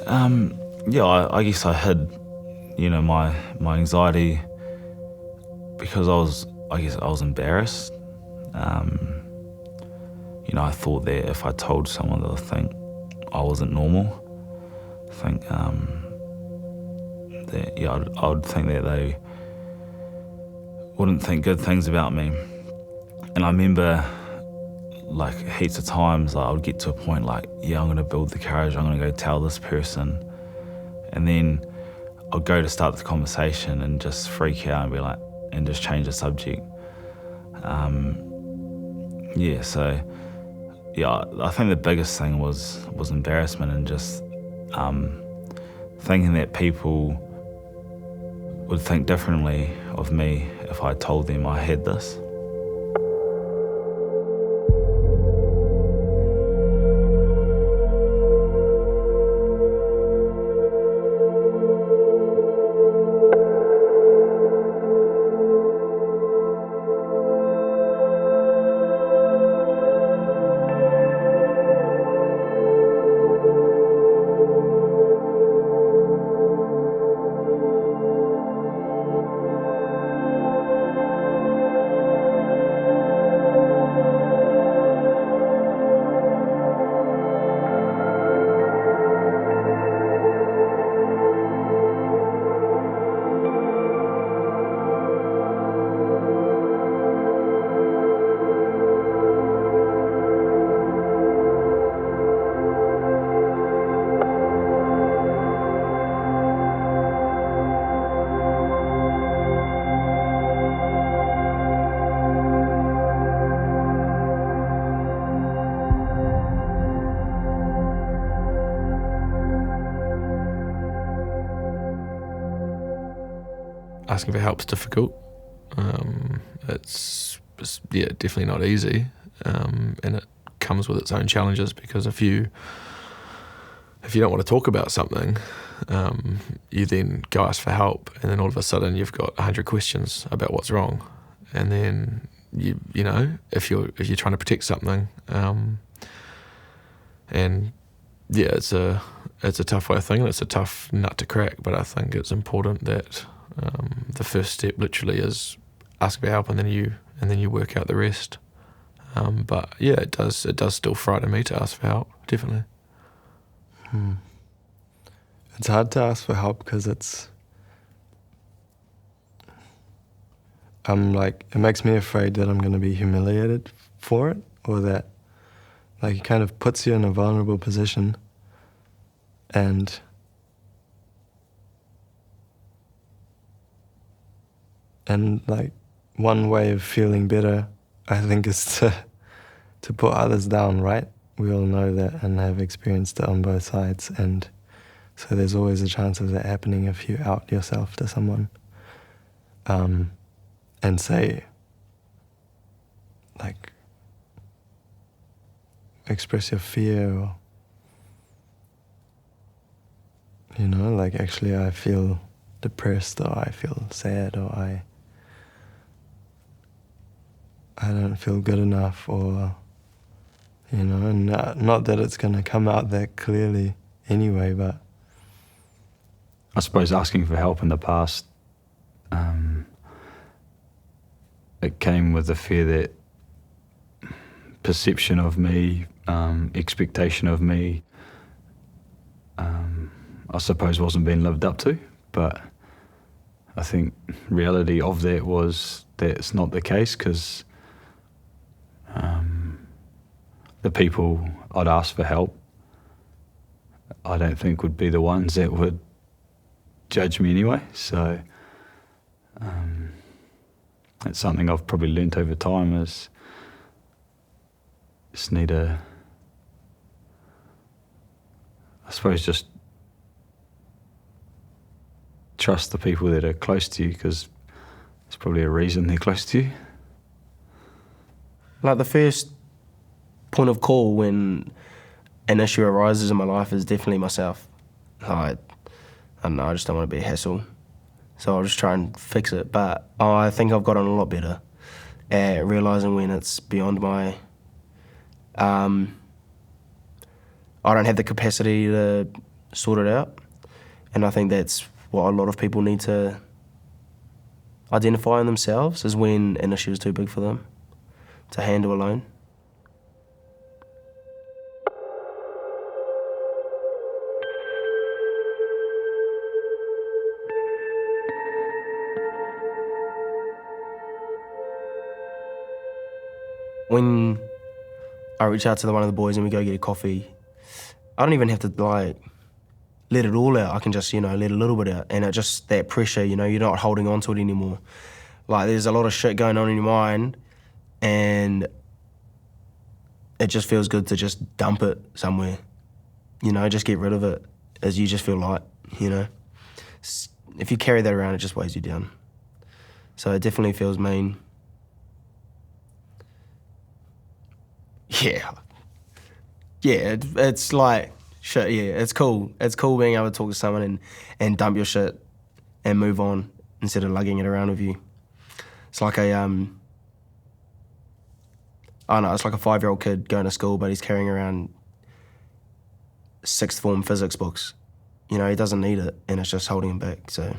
Yeah, I guess I hid, my anxiety because I was embarrassed. I thought that if I told someone, they'll think I wasn't normal. I would think that they wouldn't think good things about me. And I remember, like, heaps of times, I would get to a point like, I'm going to build the courage, I'm going to go tell this person. And then I'd go to start the conversation and just freak out and be like, and just change the subject. I think the biggest thing was embarrassment and just thinking that people would think differently of me if I told them I had this. Asking for help is difficult. It's definitely not easy, and it comes with its own challenges, because if you don't want to talk about something, you then go ask for help, and then all of a sudden you've got 100 questions about what's wrong, and then if you're trying to protect something, it's a tough way of thinking. It's a tough nut to crack, but I think it's important that the first step literally is ask for help, and then you work out the rest. But yeah, it does still frighten me to ask for help, definitely. It's hard to ask for help because it makes me afraid that I'm going to be humiliated for it, or that it kind of puts you in a vulnerable position. And one way of feeling better, I think, is to put others down, right? We all know that and have experienced it on both sides. And so there's always a chance of that happening if you out yourself to someone. And say, express your fear, or, actually I feel depressed, or I feel sad, or I don't feel good enough, or, not that it's going to come out that clearly anyway, but... I suppose asking for help in the past, it came with the fear that perception of me, expectation of me, I suppose wasn't being lived up to, but I think reality of that was that it's not the case, because the people I'd ask for help, I don't think would be the ones that would judge me anyway. So it's something I've probably learnt over time, is just need to, I suppose, just trust the people that are close to you, because there's probably a reason they're close to you. The first point of call when an issue arises in my life is definitely myself. I don't know, I just don't want to be a hassle. So I'll just try and fix it. But I think I've gotten a lot better at realising when it's beyond my... I don't have the capacity to sort it out. And I think that's what a lot of people need to identify in themselves, is when an issue is too big for them to handle alone. When I reach out to one of the boys and we go get a coffee, I don't even have to like let it all out. I can just, let a little bit out, and it just, that pressure, you're not holding on to it anymore. Like, there's a lot of shit going on in your mind, and it just feels good to just dump it somewhere. Just get rid of it, as you just feel light. If you carry that around, it just weighs you down. So it definitely feels mean. Yeah, it's like, shit, yeah, it's cool. It's cool being able to talk to someone and dump your shit and move on instead of lugging it around with you. It's like I don't know, it's like a 5-year-old kid going to school, but he's carrying around 6th form physics books. He doesn't need it, and it's just holding him back, so.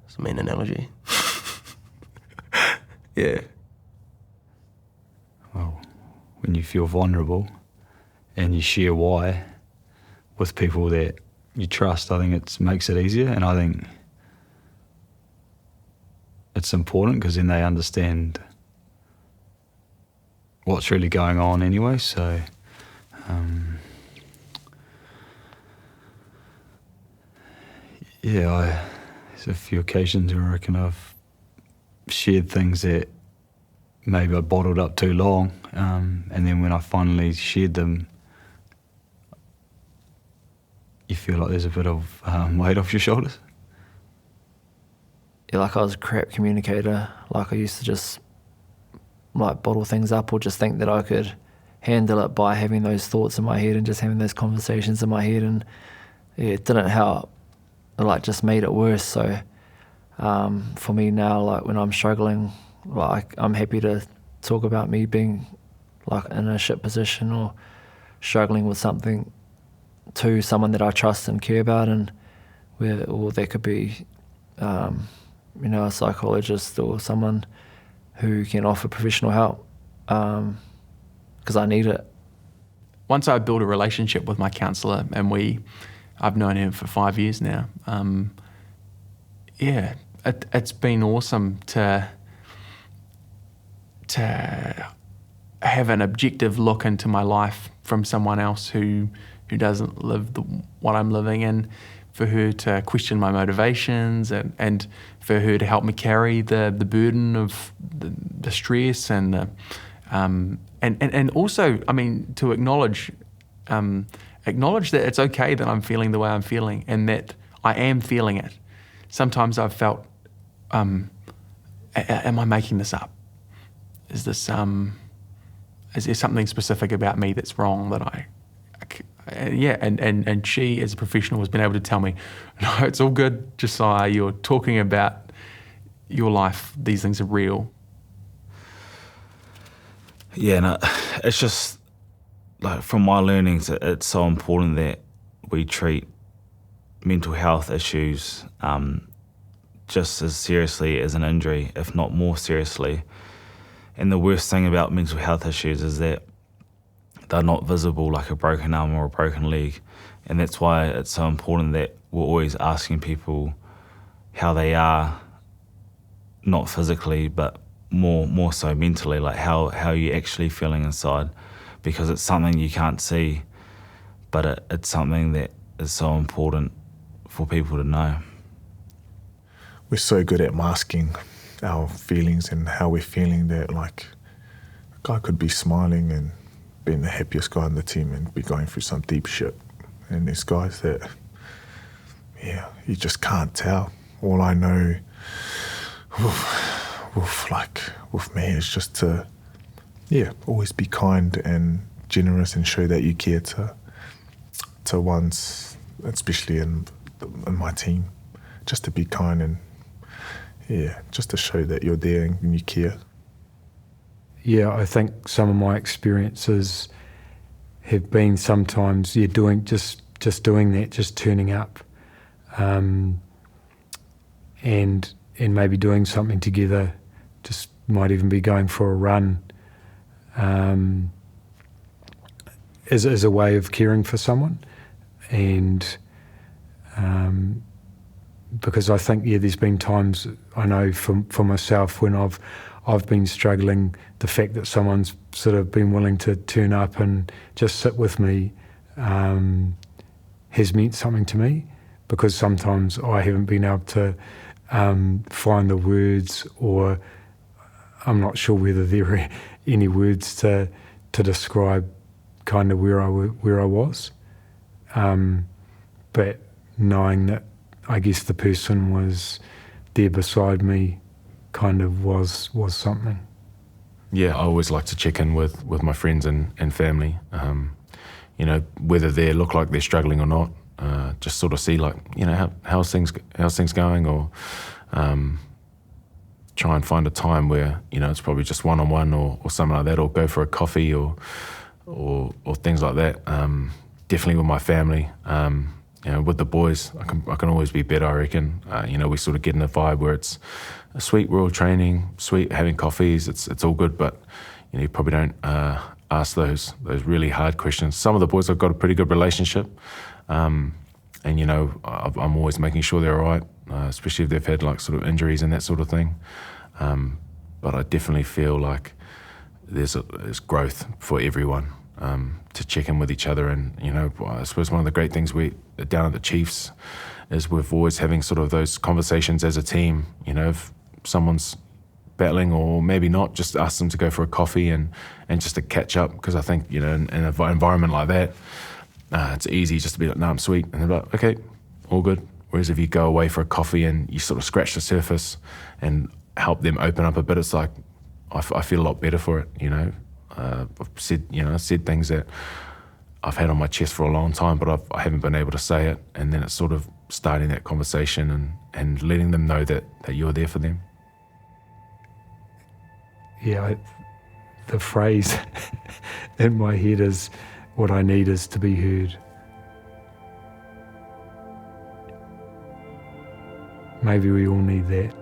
It's a mean analogy. Yeah. Well, when you feel vulnerable and you share why with people that you trust, I think it makes it easier, and I think it's important because then they understand what's really going on anyway. So there's a few occasions where I reckon I've shared things that maybe I bottled up too long, and then when I finally shared them, you feel like there's a bit of weight off your shoulders. Yeah, like I was a crap communicator. Like I used to just like bottle things up, or just think that I could handle it by having those thoughts in my head and just having those conversations in my head, and it didn't help. It like just made it worse. So for me now, like when I'm struggling, like I'm happy to talk about me being like in a shit position or struggling with something to someone that I trust and care about, and or there could be a psychologist or someone who can offer professional help, because I need it. Once I built a relationship with my counsellor, and I've known him for 5 years now, it's been awesome to have an objective look into my life from someone else who doesn't live what I'm living, and for her to question my motivations, and for her to help me carry the burden of the stress and also, I mean, to acknowledge that it's okay that I'm feeling the way I'm feeling, and that I am feeling it. Sometimes I've felt, am I making this up? Is this is there something specific about me that's wrong that and she as a professional has been able to tell me, no, it's all good, Josiah, you're talking about your life, these things are real. Yeah, no, it's just like from my learnings, it's so important that we treat mental health issues just as seriously as an injury, if not more seriously. And the worst thing about mental health issues is that they're not visible like a broken arm or a broken leg. And that's why it's so important that we're always asking people how they are, not physically, but more so mentally, like how are you actually feeling inside, because it's something you can't see, but it's something that is so important for people to know. We're so good at masking our feelings and how we're feeling that, like, a guy could be smiling and being the happiest guy on the team and be going through some deep shit. And there's guys that, you just can't tell. All I know, with me is just to, always be kind and generous and show that you care to ones, especially in my team, just to be kind and, just to show that you're there and you care. Yeah, I think some of my experiences have been sometimes doing just doing that, just turning up, and maybe doing something together. Just might even be going for a run, as a way of caring for someone, and because I think there's been times I know for myself when I've been struggling. The fact that someone's sort of been willing to turn up and just sit with me has meant something to me, because sometimes I haven't been able to find the words, or I'm not sure whether there are any words to describe kind of where I was. But knowing that I guess the person was there beside me kind of was something. Yeah, I always like to check in with my friends and family, whether they look like they're struggling or not, just sort of see like, how's things going, or try and find a time where, it's probably just one-on-one or something like that, or go for a coffee or things like that. Definitely with my family. With the boys, I can always be better, I reckon. We sort of get in a vibe where it's sweet, we're all training, sweet, having coffees, it's all good, but you probably don't ask those really hard questions. Some of the boys I've got a pretty good relationship, and I'm always making sure they're all right, especially if they've had like sort of injuries and that sort of thing. But I definitely feel like there's growth for everyone. To check in with each other, and I suppose one of the great things we down at the Chiefs is we're always having sort of those conversations as a team. If someone's battling or maybe not, just ask them to go for a coffee and just to catch up, because I think in an environment like that, it's easy just to be like, no, I'm sweet, and they're like, okay, all good. Whereas if you go away for a coffee and you sort of scratch the surface and help them open up a bit, it's like I feel a lot better for it. I've said things that I've had on my chest for a long time, but I haven't been able to say it, and then it's sort of starting that conversation and letting them know that you're there for them. Yeah, the phrase in my head is, what I need is to be heard. Maybe we all need that.